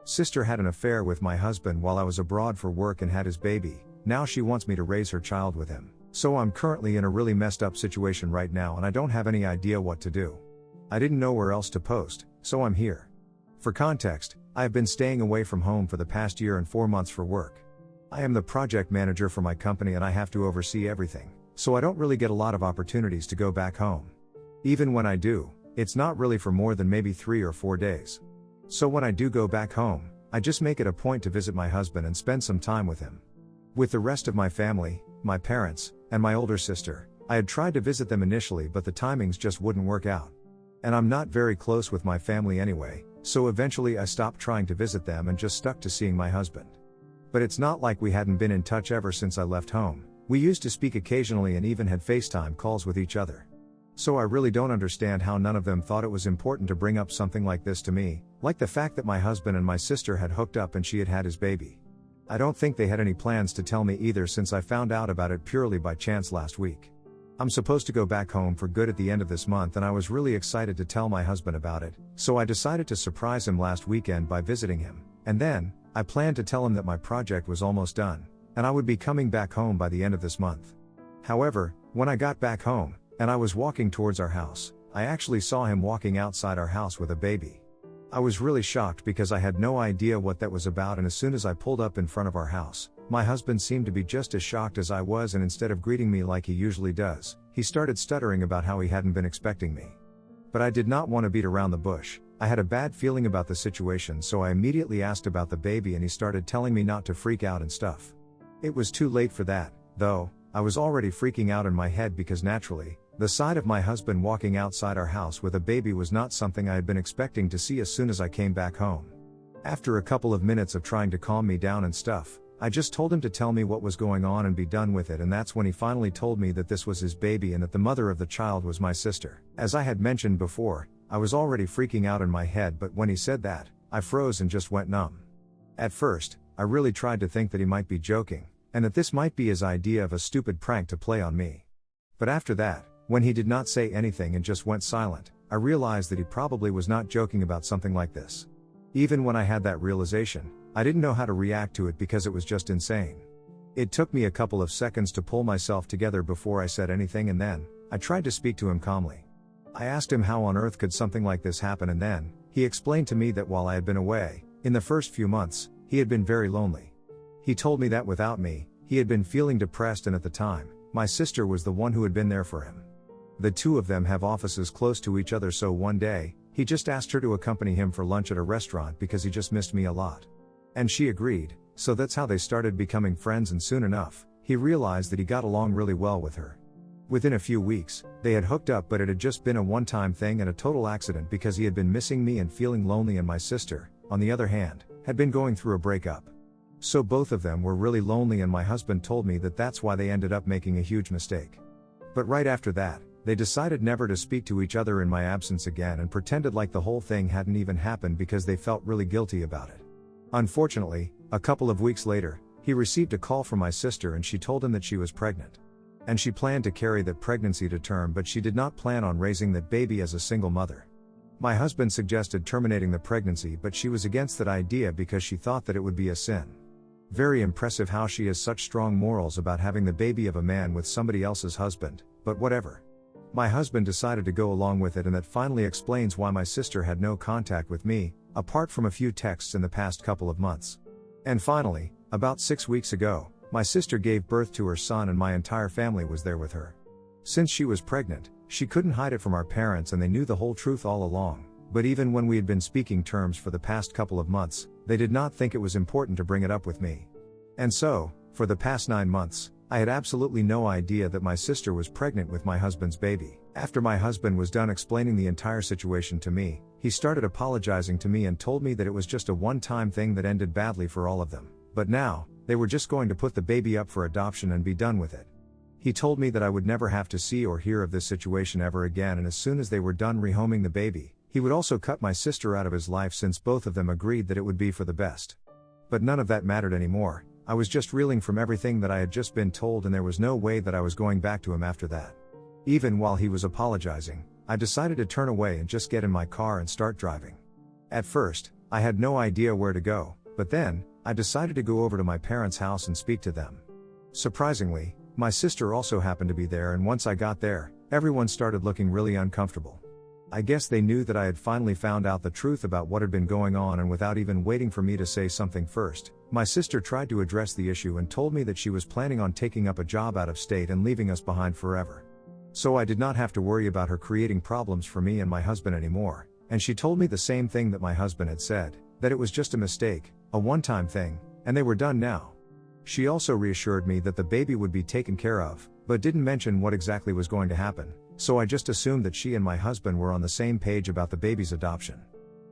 Sister had an affair with my husband while I was abroad for work and had his baby. Now she wants me to raise her child with him. So I'm currently in a really messed up situation right now and I don't have any idea what to do. I didn't know where else to post, so I'm here. For context, I have been staying away from home for the past year and 4 months for work. I am the project manager for my company and I have to oversee everything, so I don't really get a lot of opportunities to go back home. Even when I do, it's not really for more than maybe 3 or 4 days. So when I do go back home, I just make it a point to visit my husband and spend some time with him. With the rest of my family, my parents, and my older sister, I had tried to visit them initially but the timings just wouldn't work out. And I'm not very close with my family anyway, so eventually I stopped trying to visit them and just stuck to seeing my husband. But it's not like we hadn't been in touch ever since I left home. We used to speak occasionally and even had FaceTime calls with each other. So I really don't understand how none of them thought it was important to bring up something like this to me, like the fact that my husband and my sister had hooked up and she had had his baby. I don't think they had any plans to tell me either since I found out about it purely by chance last week. I'm supposed to go back home for good at the end of this month and I was really excited to tell my husband about it, so I decided to surprise him last weekend by visiting him, and then, I planned to tell him that my project was almost done, and I would be coming back home by the end of this month. However, when I got back home, and I was walking towards our house, I actually saw him walking outside our house with a baby. I was really shocked because I had no idea what that was about, and as soon as I pulled up in front of our house, my husband seemed to be just as shocked as I was, and instead of greeting me like he usually does, he started stuttering about how he hadn't been expecting me. But I did not want to beat around the bush. I had a bad feeling about the situation, so I immediately asked about the baby and he started telling me not to freak out and stuff. It was too late for that, though. I was already freaking out in my head because naturally, the sight of my husband walking outside our house with a baby was not something I had been expecting to see as soon as I came back home. After a couple of minutes of trying to calm me down and stuff, I just told him to tell me what was going on and be done with it, and that's when he finally told me that this was his baby and that the mother of the child was my sister. As I had mentioned before, I was already freaking out in my head, but when he said that, I froze and just went numb. At first, I really tried to think that he might be joking, and that this might be his idea of a stupid prank to play on me. But after that, when he did not say anything and just went silent, I realized that he probably was not joking about something like this. Even when I had that realization, I didn't know how to react to it because it was just insane. It took me a couple of seconds to pull myself together before I said anything, and then, I tried to speak to him calmly. I asked him how on earth could something like this happen, and then, he explained to me that while I had been away, in the first few months, he had been very lonely. He told me that without me, he had been feeling depressed, and at the time, my sister was the one who had been there for him. The two of them have offices close to each other, so one day, he just asked her to accompany him for lunch at a restaurant because he just missed me a lot. And she agreed, so that's how they started becoming friends, and soon enough, he realized that he got along really well with her. Within a few weeks, they had hooked up, but it had just been a one-time thing and a total accident because he had been missing me and feeling lonely, and my sister, on the other hand, had been going through a breakup. So both of them were really lonely, and my husband told me that that's why they ended up making a huge mistake. But right after that, they decided never to speak to each other in my absence again and pretended like the whole thing hadn't even happened because they felt really guilty about it. Unfortunately, a couple of weeks later, he received a call from my sister and she told him that she was pregnant. And she planned to carry that pregnancy to term, but she did not plan on raising that baby as a single mother. My husband suggested terminating the pregnancy, but she was against that idea because she thought that it would be a sin. Very impressive how she has such strong morals about having the baby of a man with somebody else's husband, but whatever. My husband decided to go along with it, and that finally explains why my sister had no contact with me, apart from a few texts in the past couple of months. And finally, about 6 weeks ago, my sister gave birth to her son and my entire family was there with her. Since she was pregnant, she couldn't hide it from our parents and they knew the whole truth all along, but even when we had been speaking terms for the past couple of months, they did not think it was important to bring it up with me. And so, for the past 9 months, I had absolutely no idea that my sister was pregnant with my husband's baby. After my husband was done explaining the entire situation to me, he started apologizing to me and told me that it was just a one-time thing that ended badly for all of them, but now, they were just going to put the baby up for adoption and be done with it. He told me that I would never have to see or hear of this situation ever again, and as soon as they were done rehoming the baby, he would also cut my sister out of his life since both of them agreed that it would be for the best. But none of that mattered anymore. I was just reeling from everything that I had just been told, and there was no way that I was going back to him after that. Even while he was apologizing, I decided to turn away and just get in my car and start driving. At first, I had no idea where to go, but then, I decided to go over to my parents' house and speak to them. Surprisingly, my sister also happened to be there, and once I got there, everyone started looking really uncomfortable. I guess they knew that I had finally found out the truth about what had been going on, and without even waiting for me to say something first, my sister tried to address the issue and told me that she was planning on taking up a job out of state and leaving us behind forever. So I did not have to worry about her creating problems for me and my husband anymore, and she told me the same thing that my husband had said, that it was just a mistake, a one-time thing, and they were done now. She also reassured me that the baby would be taken care of, but didn't mention what exactly was going to happen, so I just assumed that she and my husband were on the same page about the baby's adoption.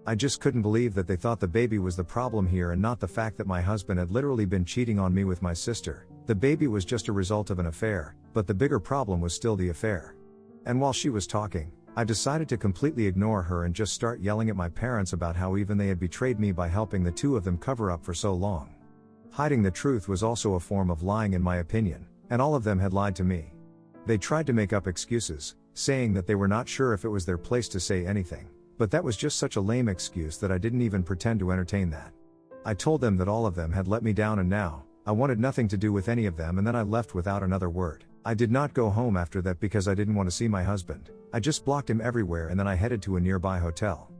I just couldn't believe that they thought the baby was the problem here and not the fact that my husband had literally been cheating on me with my sister. The baby was just a result of an affair, but the bigger problem was still the affair. And while she was talking, I decided to completely ignore her and just start yelling at my parents about how even they had betrayed me by helping the two of them cover up for so long. Hiding the truth was also a form of lying in my opinion, and all of them had lied to me. They tried to make up excuses, saying that they were not sure if it was their place to say anything, but that was just such a lame excuse that I didn't even pretend to entertain that. I told them that all of them had let me down and now, I wanted nothing to do with any of them, and then I left without another word. I did not go home after that because I didn't want to see my husband. I just blocked him everywhere, and then I headed to a nearby hotel.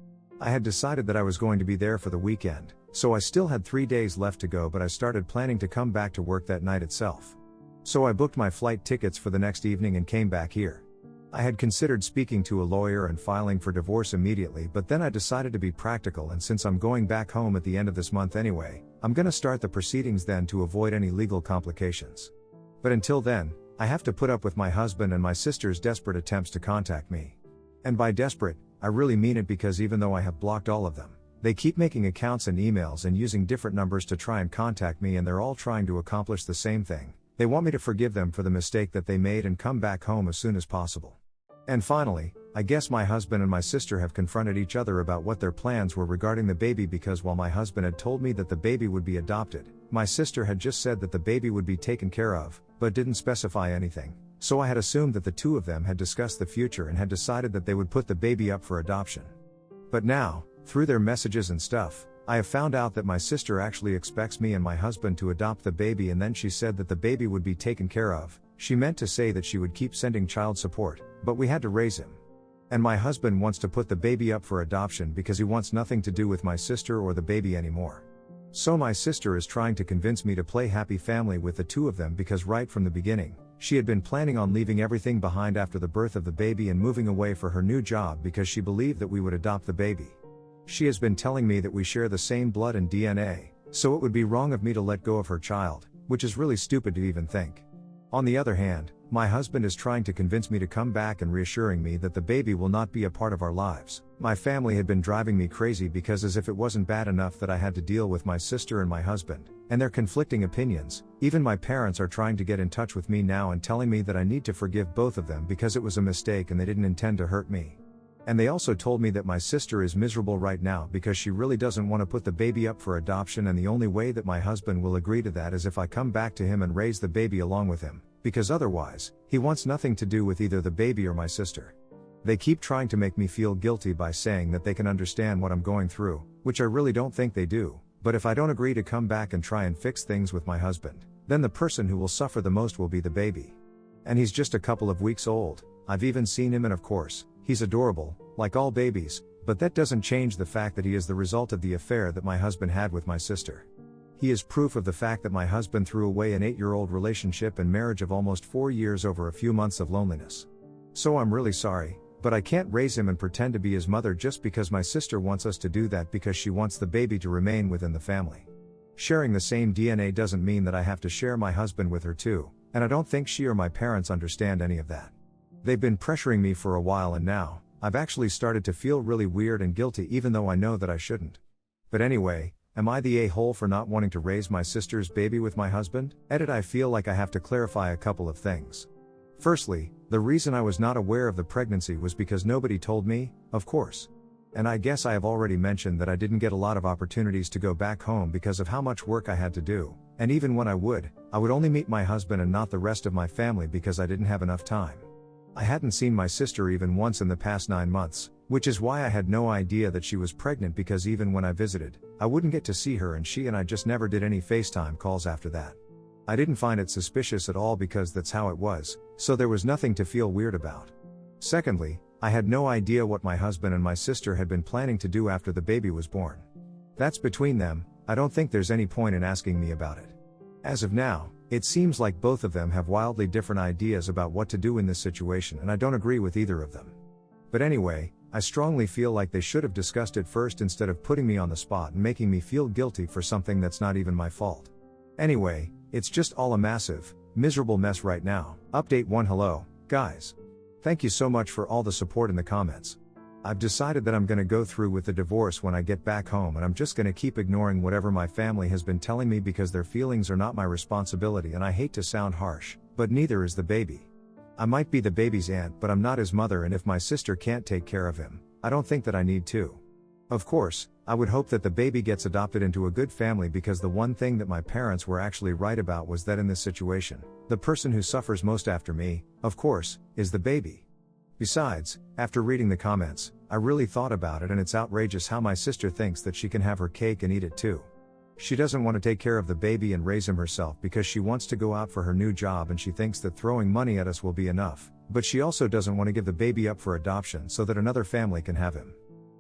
I had decided that I was going to be there for the weekend, so I still had 3 days left to go, but I started planning to come back to work that night itself. So I booked my flight tickets for the next evening and came back here. I had considered speaking to a lawyer and filing for divorce immediately, but then I decided to be practical, and since I'm going back home at the end of this month anyway, I'm gonna start the proceedings then to avoid any legal complications. But until then, I have to put up with my husband and my sister's desperate attempts to contact me. And by desperate, I really mean it, because even though I have blocked all of them, they keep making accounts and emails and using different numbers to try and contact me, and they're all trying to accomplish the same thing. They want me to forgive them for the mistake that they made and come back home as soon as possible. And finally, I guess my husband and my sister have confronted each other about what their plans were regarding the baby, because while my husband had told me that the baby would be adopted, my sister had just said that the baby would be taken care of, but didn't specify anything. So I had assumed that the two of them had discussed the future and had decided that they would put the baby up for adoption. But now, through their messages and stuff, I have found out that my sister actually expects me and my husband to adopt the baby, and then she said that the baby would be taken care of. She meant to say that she would keep sending child support, but we had to raise him. And my husband wants to put the baby up for adoption because he wants nothing to do with my sister or the baby anymore. So my sister is trying to convince me to play happy family with the two of them, because right from the beginning, she had been planning on leaving everything behind after the birth of the baby and moving away for her new job because she believed that we would adopt the baby. She has been telling me that we share the same blood and DNA, so it would be wrong of me to let go of her child, which is really stupid to even think. On the other hand, my husband is trying to convince me to come back and reassuring me that the baby will not be a part of our lives. My family had been driving me crazy because, as if it wasn't bad enough that I had to deal with my sister and my husband, and their conflicting opinions, even my parents are trying to get in touch with me now and telling me that I need to forgive both of them because it was a mistake and they didn't intend to hurt me. And they also told me that my sister is miserable right now because she really doesn't want to put the baby up for adoption, and the only way that my husband will agree to that is if I come back to him and raise the baby along with him, because otherwise, he wants nothing to do with either the baby or my sister. They keep trying to make me feel guilty by saying that they can understand what I'm going through, which I really don't think they do, but if I don't agree to come back and try and fix things with my husband, then the person who will suffer the most will be the baby. And he's just a couple of weeks old. I've even seen him, and of course, he's adorable, like all babies, but that doesn't change the fact that he is the result of the affair that my husband had with my sister. He is proof of the fact that my husband threw away an 8-year-old relationship and marriage of almost 4 years over a few months of loneliness. So I'm really sorry, but I can't raise him and pretend to be his mother just because my sister wants us to do that, because she wants the baby to remain within the family. Sharing the same DNA doesn't mean that I have to share my husband with her too, and I don't think she or my parents understand any of that. They've been pressuring me for a while, and now, I've actually started to feel really weird and guilty, even though I know that I shouldn't. But anyway, am I the a-hole for not wanting to raise my sister's baby with my husband? I feel like I have to clarify a couple of things. Firstly, the reason I was not aware of the pregnancy was because nobody told me, of course. And I guess I have already mentioned that I didn't get a lot of opportunities to go back home because of how much work I had to do, and even when I would only meet my husband and not the rest of my family because I didn't have enough time. I hadn't seen my sister even once in the past 9 months, Which is why I had no idea that she was pregnant, because even when I visited, I wouldn't get to see her, and she and I just never did any FaceTime calls after that. I didn't find it suspicious at all because that's how it was, so there was nothing to feel weird about. Secondly, I had no idea what my husband and my sister had been planning to do after the baby was born. That's between them. I don't think there's any point in asking me about it. As of now, it seems like both of them have wildly different ideas about what to do in this situation, and I don't agree with either of them. But anyway, I strongly feel like they should have discussed it first instead of putting me on the spot and making me feel guilty for something that's not even my fault. Anyway, it's just all a massive, miserable mess right now. Update 1. Hello, guys. Thank you so much for all the support in the comments. I've decided that I'm gonna go through with the divorce when I get back home, and I'm just gonna keep ignoring whatever my family has been telling me because their feelings are not my responsibility, and I hate to sound harsh, but neither is the baby. I might be the baby's aunt, but I'm not his mother, and if my sister can't take care of him, I don't think that I need to. Of course, I would hope that the baby gets adopted into a good family, because the one thing that my parents were actually right about was that in this situation, the person who suffers most after me, of course, is the baby. Besides, after reading the comments, I really thought about it, and it's outrageous how my sister thinks that she can have her cake and eat it too. She doesn't want to take care of the baby and raise him herself because she wants to go out for her new job, and she thinks that throwing money at us will be enough, but she also doesn't want to give the baby up for adoption so that another family can have him.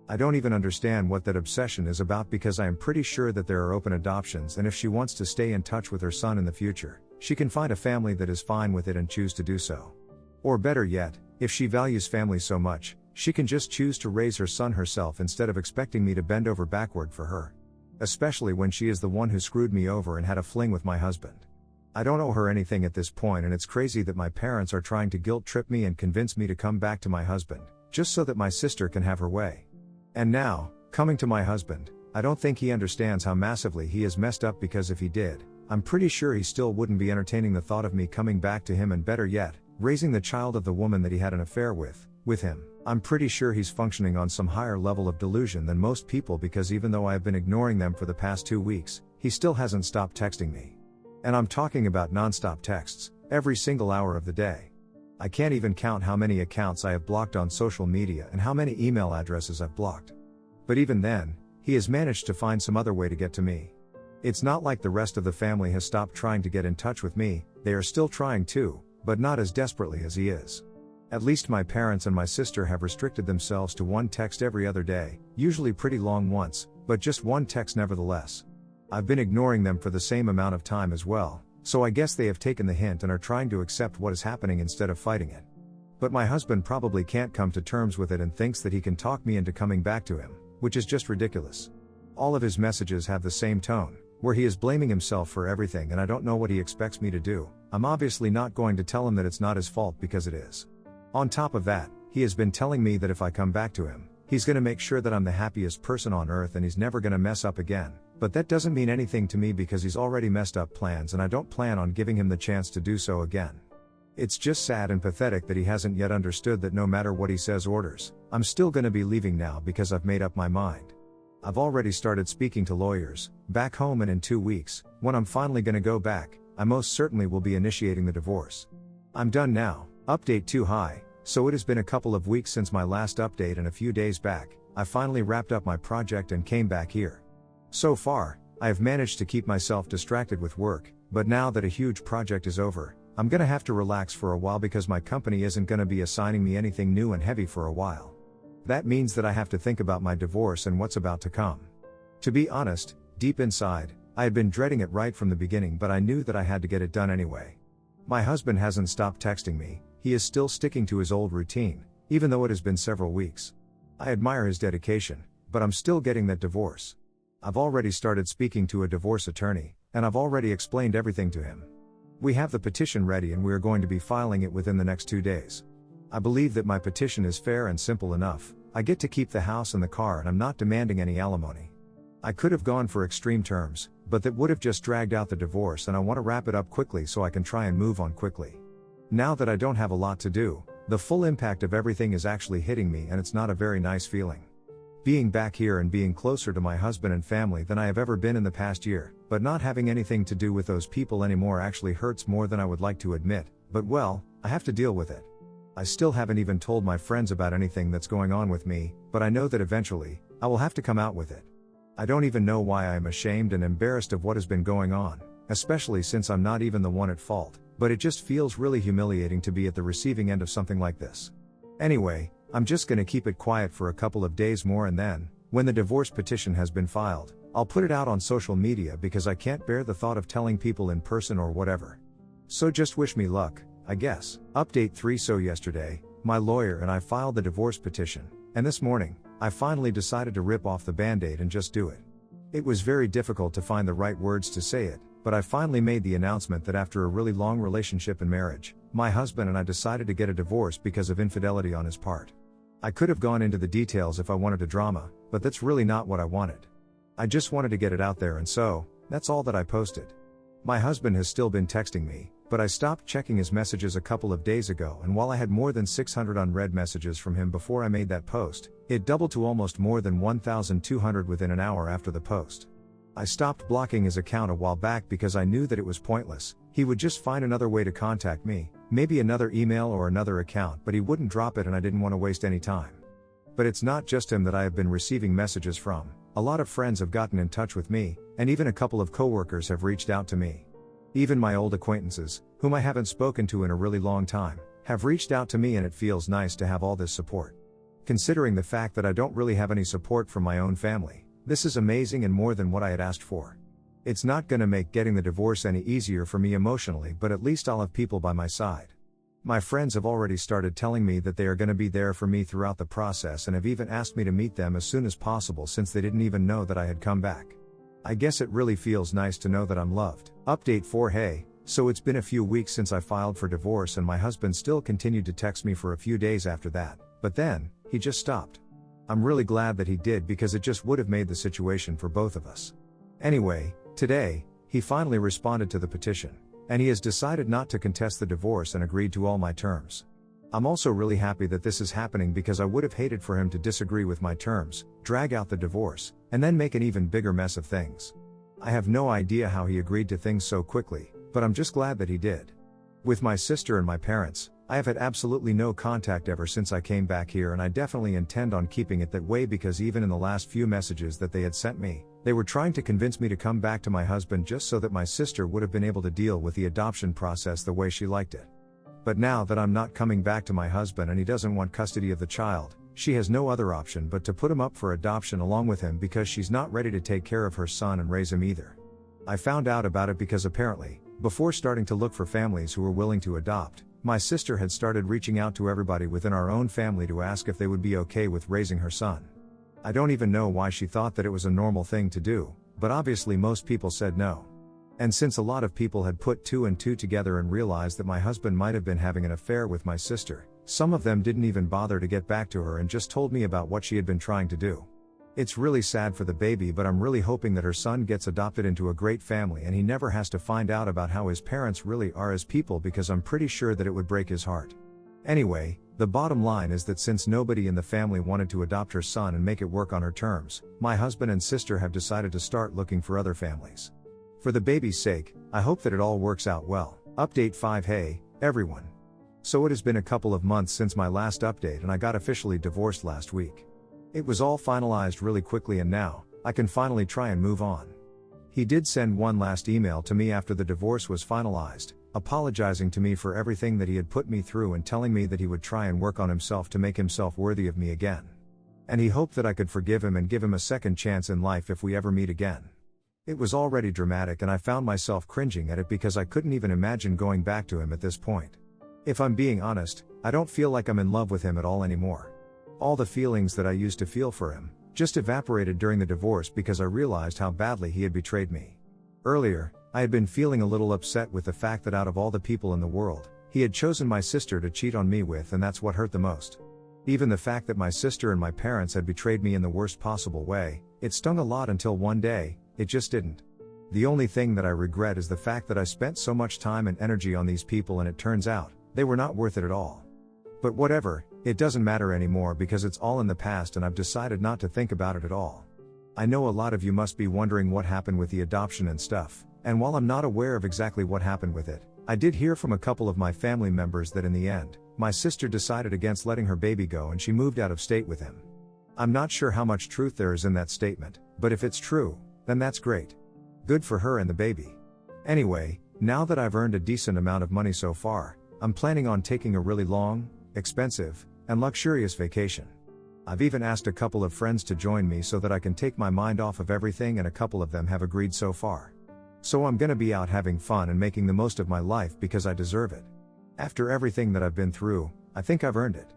I don't even understand what that obsession is about, because I am pretty sure that there are open adoptions, and if she wants to stay in touch with her son in the future, she can find a family that is fine with it and choose to do so. Or better yet, if she values family so much, she can just choose to raise her son herself instead of expecting me to bend over backward for her. Especially when she is the one who screwed me over and had a fling with my husband. I don't owe her anything at this point, and it's crazy that my parents are trying to guilt trip me and convince me to come back to my husband, just so that my sister can have her way. And now, coming to my husband, I don't think he understands how massively he is messed up, because if he did, I'm pretty sure he still wouldn't be entertaining the thought of me coming back to him, and better yet, raising the child of the woman that he had an affair with him. I'm pretty sure he's functioning on some higher level of delusion than most people, because even though I have been ignoring them for the past 2 weeks, he still hasn't stopped texting me. And I'm talking about non-stop texts, every single hour of the day. I can't even count how many accounts I have blocked on social media and how many email addresses I've blocked. But even then, he has managed to find some other way to get to me. It's not like the rest of the family has stopped trying to get in touch with me, they are still trying to, but not as desperately as he is. At least my parents and my sister have restricted themselves to one text every other day, usually pretty long ones, but just one text nevertheless. I've been ignoring them for the same amount of time as well, so I guess they have taken the hint and are trying to accept what is happening instead of fighting it. But my husband probably can't come to terms with it and thinks that he can talk me into coming back to him, which is just ridiculous. All of his messages have the same tone, where he is blaming himself for everything, and I don't know what he expects me to do. I'm obviously not going to tell him that it's not his fault, because it is. On top of that, he has been telling me that if I come back to him, he's gonna make sure that I'm the happiest person on earth and he's never gonna mess up again. But that doesn't mean anything to me, because he's already messed up plans, and I don't plan on giving him the chance to do so again. It's just sad and pathetic that he hasn't yet understood that no matter what he says or orders, I'm still gonna be leaving now, because I've made up my mind. I've already started speaking to lawyers, back home, and in 2 weeks, when I'm finally gonna go back, I most certainly will be initiating the divorce. I'm done now. Update 2. Hi. So it has been a couple of weeks since my last update, and a few days back, I finally wrapped up my project and came back here. So far, I have managed to keep myself distracted with work, but now that a huge project is over, I'm gonna have to relax for a while, because my company isn't gonna be assigning me anything new and heavy for a while. That means that I have to think about my divorce and what's about to come. To be honest, deep inside, I had been dreading it right from the beginning, but I knew that I had to get it done anyway. My husband hasn't stopped texting me. He is still sticking to his old routine, even though it has been several weeks. I admire his dedication, but I'm still getting that divorce. I've already started speaking to a divorce attorney, and I've already explained everything to him. We have the petition ready, and we are going to be filing it within the next 2 days. I believe that my petition is fair and simple enough. I get to keep the house and the car, and I'm not demanding any alimony. I could have gone for extreme terms, but that would have just dragged out the divorce, and I want to wrap it up quickly so I can try and move on quickly. Now that I don't have a lot to do, the full impact of everything is actually hitting me, and it's not a very nice feeling. Being back here and being closer to my husband and family than I have ever been in the past year, but not having anything to do with those people anymore actually hurts more than I would like to admit, but well, I have to deal with it. I still haven't even told my friends about anything that's going on with me, but I know that eventually, I will have to come out with it. I don't even know why I am ashamed and embarrassed of what has been going on, especially since I'm not even the one at fault, but it just feels really humiliating to be at the receiving end of something like this. Anyway, I'm just gonna keep it quiet for a couple of days more, and then, when the divorce petition has been filed, I'll put it out on social media because I can't bear the thought of telling people in person or whatever. So just wish me luck, I guess. Update 3. So yesterday, my lawyer and I filed the divorce petition, and this morning, I finally decided to rip off the band-aid and just do it. It was very difficult to find the right words to say it, but I finally made the announcement that after a really long relationship and marriage, my husband and I decided to get a divorce because of infidelity on his part. I could have gone into the details if I wanted a drama, but that's really not what I wanted. I just wanted to get it out there, and so, that's all that I posted. My husband has still been texting me, but I stopped checking his messages a couple of days ago, and while I had more than 600 unread messages from him before I made that post, it doubled to almost more than 1,200 within an hour after the post. I stopped blocking his account a while back because I knew that it was pointless. He would just find another way to contact me, maybe another email or another account, but he wouldn't drop it, and I didn't want to waste any time. But it's not just him that I have been receiving messages from. A lot of friends have gotten in touch with me, and even a couple of coworkers have reached out to me. Even my old acquaintances, whom I haven't spoken to in a really long time, have reached out to me, and it feels nice to have all this support. Considering the fact that I don't really have any support from my own family, this is amazing and more than what I had asked for. It's not gonna make getting the divorce any easier for me emotionally, but at least I'll have people by my side. My friends have already started telling me that they are gonna be there for me throughout the process, and have even asked me to meet them as soon as possible since they didn't even know that I had come back. I guess it really feels nice to know that I'm loved. Update 4. Hey, so it's been a few weeks since I filed for divorce, and my husband still continued to text me for a few days after that, but then, he just stopped. I'm really glad that he did because it just would have made the situation for both of us. Anyway, today, he finally responded to the petition, and he has decided not to contest the divorce and agreed to all my terms. I'm also really happy that this is happening because I would have hated for him to disagree with my terms, drag out the divorce, and then make an even bigger mess of things. I have no idea how he agreed to things so quickly, but I'm just glad that he did. With my sister and my parents, I have had absolutely no contact ever since I came back here, and I definitely intend on keeping it that way because even in the last few messages that they had sent me, they were trying to convince me to come back to my husband just so that my sister would have been able to deal with the adoption process the way she liked it. But now that I'm not coming back to my husband and he doesn't want custody of the child, she has no other option but to put him up for adoption along with him because she's not ready to take care of her son and raise him either. I found out about it because apparently, before starting to look for families who were willing to adopt, my sister had started reaching out to everybody within our own family to ask if they would be okay with raising her son. I don't even know why she thought that it was a normal thing to do, but obviously most people said no. And since a lot of people had put 2 and 2 together and realized that my husband might have been having an affair with my sister, some of them didn't even bother to get back to her and just told me about what she had been trying to do. It's really sad for the baby, but I'm really hoping that her son gets adopted into a great family and he never has to find out about how his parents really are as people, because I'm pretty sure that it would break his heart. Anyway, the bottom line is that since nobody in the family wanted to adopt her son and make it work on her terms, my husband and sister have decided to start looking for other families. For the baby's sake, I hope that it all works out well. Update 5. Hey, everyone. So it has been a couple of months since my last update and I got officially divorced last week. It was all finalized really quickly and now, I can finally try and move on. He did send one last email to me after the divorce was finalized, apologizing to me for everything that he had put me through and telling me that he would try and work on himself to make himself worthy of me again. And he hoped that I could forgive him and give him a second chance in life if we ever meet again. It was already dramatic and I found myself cringing at it because I couldn't even imagine going back to him at this point. If I'm being honest, I don't feel like I'm in love with him at all anymore. All the feelings that I used to feel for him just evaporated during the divorce because I realized how badly he had betrayed me. Earlier, I had been feeling a little upset with the fact that out of all the people in the world, he had chosen my sister to cheat on me with, and that's what hurt the most. Even the fact that my sister and my parents had betrayed me in the worst possible way, it stung a lot until one day, it just didn't. The only thing that I regret is the fact that I spent so much time and energy on these people and it turns out, they were not worth it at all. But whatever, it doesn't matter anymore because it's all in the past and I've decided not to think about it at all. I know a lot of you must be wondering what happened with the adoption and stuff, and while I'm not aware of exactly what happened with it, I did hear from a couple of my family members that in the end, my sister decided against letting her baby go and she moved out of state with him. I'm not sure how much truth there is in that statement, but if it's true, then that's great. Good for her and the baby. Anyway, now that I've earned a decent amount of money so far, I'm planning on taking a really long, expensive, and luxurious vacation. I've even asked a couple of friends to join me so that I can take my mind off of everything, and a couple of them have agreed so far. So I'm gonna be out having fun and making the most of my life because I deserve it. After everything that I've been through, I think I've earned it.